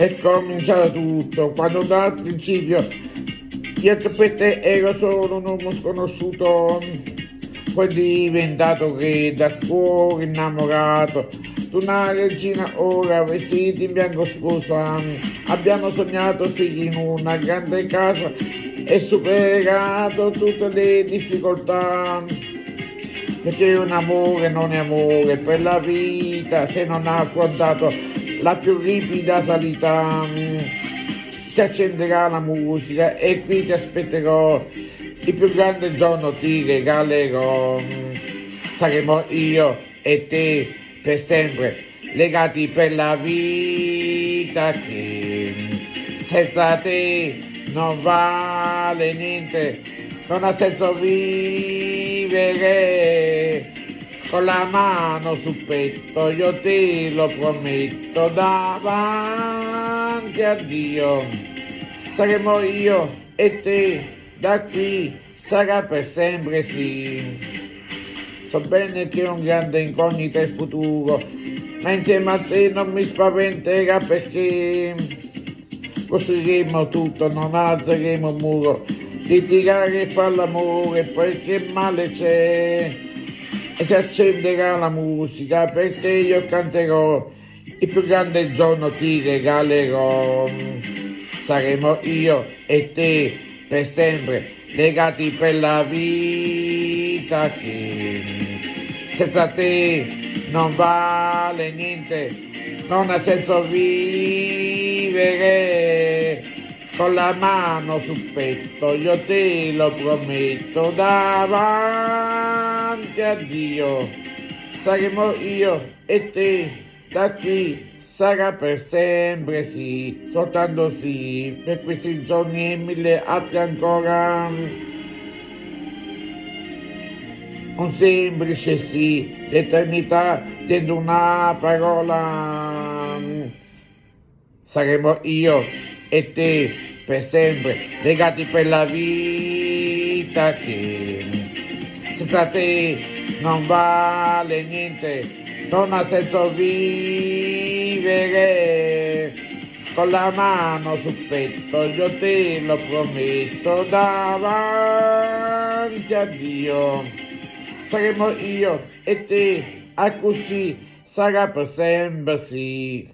è cominciato tutto, quando dal principio io per te ero solo un uomo sconosciuto, poi diventato che da cuore innamorato, tu una regina ora vestiti in bianco sposa, abbiamo sognato figli in una grande casa e superato tutte le difficoltà. Perché un amore non è amore per la vita se non ha affrontato la più ripida salita. Si accenderà la musica e qui ti aspetterò. Il più grande giorno ti regalerò. Saremo io e te per sempre, legati per la vita che senza te non vale niente, non ha senso vivere. Con la mano sul petto io te lo prometto davanti a Dio. Saremo io e te, da qui sarà per sempre sì. So bene che un grande incognito è il futuro, ma insieme a te non mi spaventerà perché costruiremo tutto, non alzeremo un muro, litigare e far l'amore, poi che male c'è? E si accenderà la musica, per te io canterò, il più grande giorno ti regalerò. Saremo io e te per sempre, legati per la vita che senza te non vale niente, non ha senso vivere. Con la mano sul petto io te lo prometto davanti a Dio. Saremo io e te, da qui sarà per sempre sì, soltanto sì, per questi giorni e mille altri ancora. Un semplice sì, l'eternità dentro una parola. Saremo io e te per sempre, legati per la vita che senza te non vale niente, non ha senso vivere. Con la mano sul petto io te lo prometto davanti a Dio. Saremo io e te, a così sarà per sempre sì.